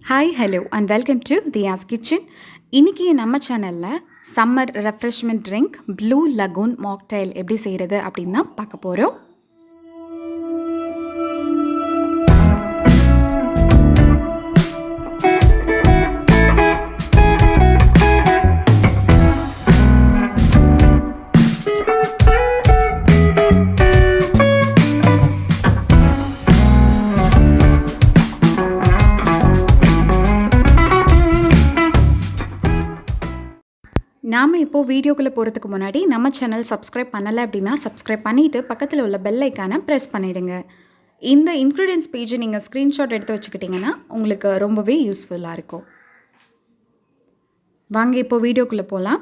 Hi, hello, and welcome to Deya's Kitchen. இன்னைக்கு நம்ம சேனல்ல summer refreshment drink blue lagoon mocktail எப்படி செய்கிறது அப்படின்னு தான் பார்க்க போகிறோம். நாம் இப்போது வீடியோக்குள்ளே போகிறதுக்கு முன்னாடி நம்ம சேனல் சப்ஸ்கிரைப் பண்ணலை அப்படின்னா சப்ஸ்கிரைப் பண்ணிவிட்டு பக்கத்தில் உள்ள பெல் ஐக்கானை ப்ரெஸ் பண்ணிவிடுங்க. இந்த இன்க்ரீடியன்ஸ் பேஜை நீங்கள் ஸ்க்ரீன்ஷாட் எடுத்து வச்சுக்கிட்டிங்கன்னா உங்களுக்கு ரொம்பவே யூஸ்ஃபுல்லாக இருக்கும். வாங்க இப்போது வீடியோக்குள்ளே போகலாம்.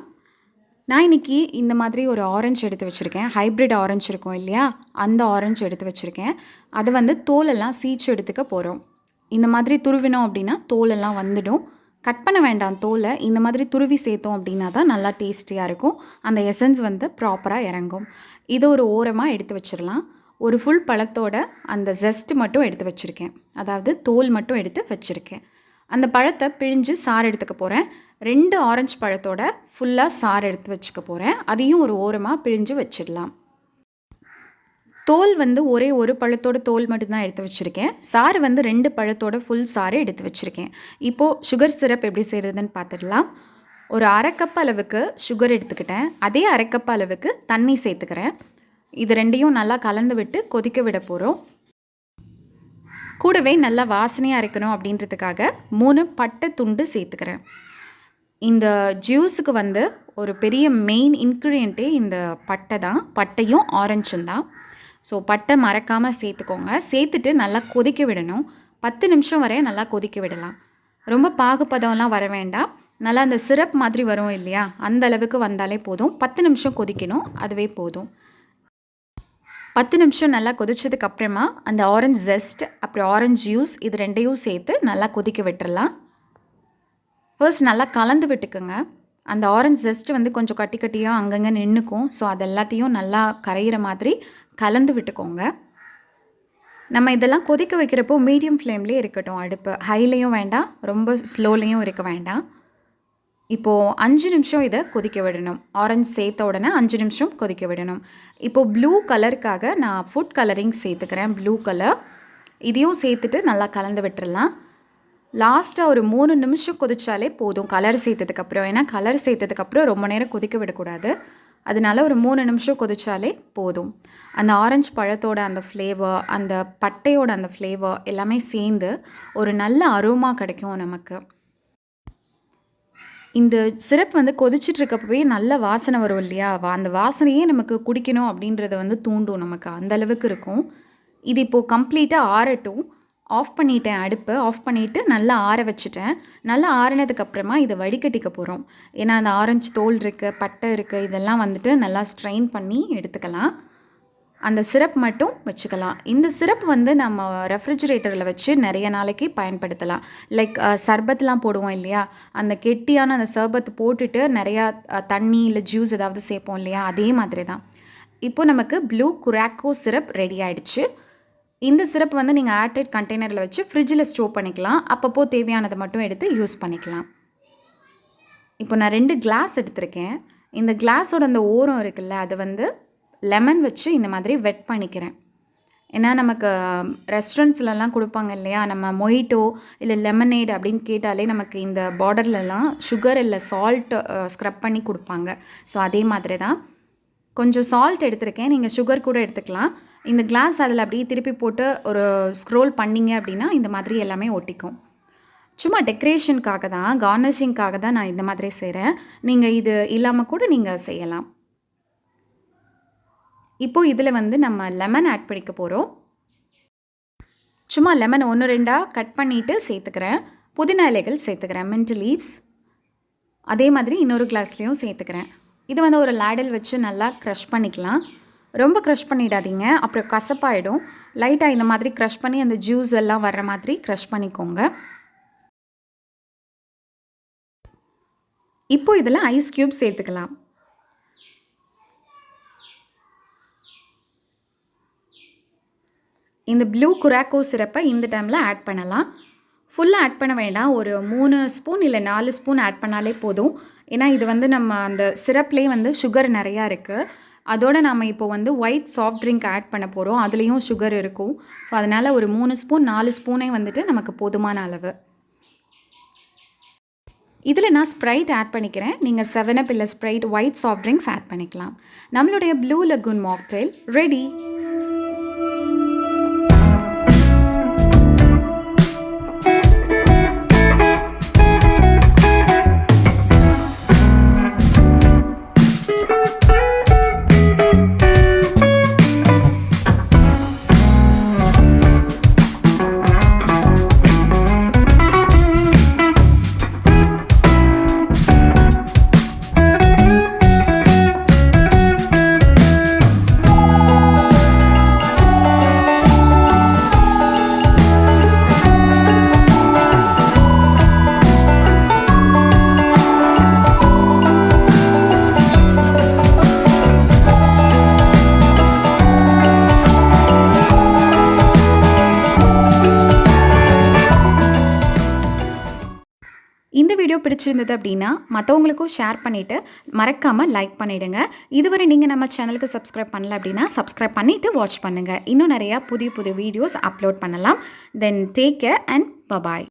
நான் இன்றைக்கி இந்த மாதிரி ஒரு ஆரஞ்சு எடுத்து வச்சுருக்கேன். ஹைப்ரிட் ஆரஞ்சு இருக்கும் இல்லையா, அந்த ஆரஞ்சு எடுத்து வச்சுருக்கேன். அதை வந்து தோலெல்லாம் சீச்சு எடுத்துக்க போகிறோம். இந்த மாதிரி துருவினோம் அப்படின்னா தோலெல்லாம் வந்துடும். கட் பண்ண வேண்டாம் தோலை, இந்த மாதிரி துருவி சேர்த்தோம் அப்படின்னா தான் நல்லா டேஸ்டியாக இருக்கும். அந்த எசன்ஸ் வந்து ப்ராப்பராக இறங்கும். இதை ஒரு ஓரமாக எடுத்து வச்சிடலாம். ஒரு ஃபுல் பழத்தோட அந்த ஜெஸ்ட் மட்டும் எடுத்து வச்சுருக்கேன், அதாவது தோல் மட்டும் எடுத்து வச்சுருக்கேன். அந்த பழத்தை பிழிஞ்சு சாறு எடுத்துக்க போகிறேன். 2 ஆரஞ்சு பழத்தோட ஃபுல்லாக சாறு எடுத்து வச்சுக்க போகிறேன். அதையும் ஒரு ஓரமாக பிழிஞ்சு வச்சிடலாம். தோல் வந்து ஒரே ஒரு பழத்தோட தோல் மட்டும்தான் எடுத்து வச்சுருக்கேன். சாறு வந்து 2 பழத்தோட ஃபுல் சாறு எடுத்து வச்சுருக்கேன். இப்போது சுகர் சிரப் எப்படி செய்கிறதுன்னு பார்த்துடலாம். ஒரு 1/2 கப் அளவுக்கு சுகர் எடுத்துக்கிட்டேன். அதே 1/2 கப் அளவுக்கு தண்ணி சேர்த்துக்கிறேன். இது ரெண்டையும் நல்லா கலந்து விட்டு கொதிக்க விட போகிறோம். கூடவே நல்லா வாசனையாக இருக்கணும் அப்படின்றதுக்காக 3 பட்டை துண்டு சேர்த்துக்கிறேன். இந்த ஜூஸுக்கு வந்து ஒரு பெரிய மெயின் இன்க்ரீடியண்ட்டே இந்த பட்டை தான். பட்டையும் ஆரஞ்சும் தான். ஸோ பட்டை மறக்காமல் சேர்த்துக்கோங்க. சேர்த்துட்டு நல்லா கொதிக்க விடணும். 10 நிமிஷம் வரைய நல்லா கொதிக்க விடலாம். ரொம்ப பாகுப்பதம்லாம் வர வேண்டாம். நல்லா அந்த சிரப் மாதிரி வரும் இல்லையா, அந்த அளவுக்கு வந்தாலே போதும். 10 நிமிஷம் கொதிக்கணும், அதுவே போதும். 10 நிமிஷம் நல்லா கொதிச்சதுக்கு அப்புறமா அந்த ஆரஞ்சு ஜெஸ்ட் அப்புறம் ஆரஞ்சு ஜூஸ் இது ரெண்டையும் சேர்த்து நல்லா கொதிக்க விட்டுறலாம். ஃபர்ஸ்ட் நல்லா கலந்து விட்டுக்குங்க. அந்த ஆரஞ்சு ஜெஸ்ட்டு வந்து கொஞ்சம் கட்டி கட்டியாக அங்கங்கே நின்றுக்கும். ஸோ அது எல்லாத்தையும் நல்லா கரைகிற மாதிரி கலந்து விட்டுக்கோங்க. நம்ம இதெல்லாம் கொதிக்க வைக்கிறப்போ மீடியம் ஃப்ளேம்லேயே இருக்கட்டும். அடுப்பு ஹைலையும் வேண்டாம், ரொம்ப ஸ்லோலையும் இருக்க வேண்டாம். இப்போது 5 நிமிஷம் இதை கொதிக்க விடணும். ஆரஞ்சு சேர்த்த உடனே 5 நிமிஷம் கொதிக்க விடணும். இப்போது ப்ளூ கலருக்காக நான் ஃபுட் கலரிங் சேர்த்துக்கிறேன். ப்ளூ கலர் இதையும் சேர்த்துட்டு நல்லா கலந்து விட்டுடலாம். லாஸ்ட்டாக ஒரு 3 நிமிஷம் கொதிச்சாலே போதும் கலர் சேர்த்ததுக்கப்புறம். ஏன்னா கலர் சேர்த்ததுக்கப்புறம் ரொம்ப நேரம் கொதிக்க விடக்கூடாது. அதனால ஒரு 3 நிமிஷம் கொதிச்சாலே போதும். அந்த ஆரஞ்சு பழத்தோட அந்த ஃப்ளேவர், அந்த பட்டையோட அந்த ஃப்ளேவர் எல்லாமே சேர்ந்து ஒரு நல்ல அரோமா கிடைக்கும் நமக்கு. இந்த சிரப் வந்து கொதிச்சுட்டு இருக்கப்பவே நல்ல வாசனை வரும் இல்லையா, அந்த வாசனையே நமக்கு குடிக்கணும் அப்படின்றத வந்து தூண்டும் நமக்கு. அந்த அளவுக்கு இருக்கும். இது இப்போது கம்ப்ளீட்டாக ஆறட்டும். ஆஃப் பண்ணிட்டேன், அடுப்பை ஆஃப் பண்ணிவிட்டு நல்லா ஆற வச்சுட்டேன். நல்லா ஆறினதுக்கப்புறமா இதை வடிகட்டிக்க போகிறோம். ஏன்னா அந்த ஆரஞ்சு தோல் இருக்குது, பட்டை இருக்குது, இதெல்லாம் வந்துட்டு நல்லா ஸ்ட்ரெயின் பண்ணி எடுத்துக்கலாம். அந்த சிரப் மட்டும் வச்சுக்கலாம். இந்த சிரப் வந்து நம்ம ரெஃப்ரிஜிரேட்டரில் வச்சு நிறைய நாளைக்கு பயன்படுத்தலாம். லைக் சர்பத்லாம் போடுவோம் இல்லையா, அந்த கெட்டியான அந்த சர்பத் போட்டுட்டு நிறையா தண்ணி இல்லை ஜூஸ் ஏதாவது சேர்ப்போம் இல்லையா, அதே மாதிரி தான். இப்போது நமக்கு ப்ளூ curacao சிரப் ரெடி ஆகிடுச்சு. இந்த சிரப் வந்து நீங்கள் ஏர்டைட் கண்டெய்னரில் வச்சு ஃப்ரிட்ஜில் ஸ்டோர் பண்ணிக்கலாம். அப்பப்போ தேவையானதை மட்டும் எடுத்து யூஸ் பண்ணிக்கலாம். இப்போ நான் 2 கிளாஸ் எடுத்திருக்கேன். இந்த கிளாஸோட அந்த ஓரம் இருக்குல்ல, அதை வந்து லெமன் வச்சு இந்த மாதிரி வெட் பண்ணிக்கிறேன். ஏன்னா நமக்கு ரெஸ்டாரண்ட்ஸ்லலாம் கொடுப்பாங்க இல்லையா, நம்ம மொய்ட்டோ இல்லை லெமனேட் அப்படின்னு கேட்டாலே நமக்கு இந்த பார்டர்லலாம் சுகர் இல்லை சால்ட் ஸ்க்ரப் பண்ணி கொடுப்பாங்க. ஸோ அதே மாதிரி தான் கொஞ்சம் சால்ட் எடுத்திருக்கேன். நீங்கள் சுகர் கூட எடுத்துக்கலாம். இந்த கிளாஸ் அதில் அப்படியே திருப்பி போட்டு ஒரு ஸ்க்ரோல் பண்ணிங்க அப்படின்னா இந்த மாதிரி எல்லாமே ஒட்டிக்கும். சும்மா டெக்கரேஷனுக்காக தான், கார்னிஷிங்காக தான் நான் இந்த மாதிரி செய்கிறேன். நீங்கள் இது இல்லாமல் கூட நீங்கள் செய்யலாம். இப்போது இதில் வந்து நம்ம லெமன் ஆட் பண்ணிக்க போகிறோம். சும்மா லெமன் 1-2 கட் பண்ணிவிட்டு சேர்த்துக்கிறேன். புதினா இலைகள் சேர்த்துக்கிறேன், மின்ட் லீவ்ஸ். அதே மாதிரி இன்னொரு கிளாஸ்லேயும் சேர்த்துக்கிறேன். இது வந்து ஒரு லேடல் வச்சு நல்லா க்ரஷ் பண்ணிக்கலாம். ரொம்ப க்ரஷ் பண்ணிடாதீங்க, அப்புறம் கசப்பாயிடும். லைட்டாக இந்த மாதிரி க்ரஷ் பண்ணி அந்த ஜூஸ் எல்லாம் வர்ற மாதிரி க்ரஷ் பண்ணிக்கோங்க. இப்போ இதில் ஐஸ் க்யூப் சேர்த்துக்கலாம். இந்த ப்ளூ curacao சிரப்பை இந்த டைமில் ஆட் பண்ணலாம். ஃபுல்லா ஆட் பண்ண வேண்டாம். ஒரு 3 ஸ்பூன் இல்ல 4 ஸ்பூன் ஆட் பண்ணாலே போதும். ஏன்னா இது வந்து நம்ம அந்த சிரப்லேயே வந்து சுகர் நெறையா இருக்குது. அதோட நம்ம இப்போ வந்து ஒயிட் சாஃப்ட் ட்ரிங்க் ஆட் பண்ண போகிறோம். அதுலேயும் சுகர் இருக்கும். ஸோ அதனால் ஒரு 3 ஸ்பூன் 4 ஸ்பூனே வந்துட்டு நமக்கு போதுமான அளவு. இதில் நான் ஸ்ப்ரைட் ஆட் பண்ணிக்கிறேன். நீங்கள் 7up இல்லை Sprite white soft drinks add பண்ணிக்கலாம். நம்மளுடைய ப்ளூ லகூன் மாக்டெயில் ரெடி. இந்த வீடியோ பிடிச்சிருந்தது அப்படின்னா மற்றவங்களுக்கும் ஷேர் பண்ணிவிட்டு மறக்காமல் லைக் பண்ணிவிடுங்க. இதுவரை நீங்கள் நம்ம சேனலுக்கு சப்ஸ்கிரைப் பண்ணல அப்படின்னா சப்ஸ்கிரைப் பண்ணிவிட்டு வாட்ச் பண்ணுங்கள். இன்னும் நிறையா புதிய புதிய வீடியோஸ் அப்லோட் பண்ணலாம். Then take care and bye bye.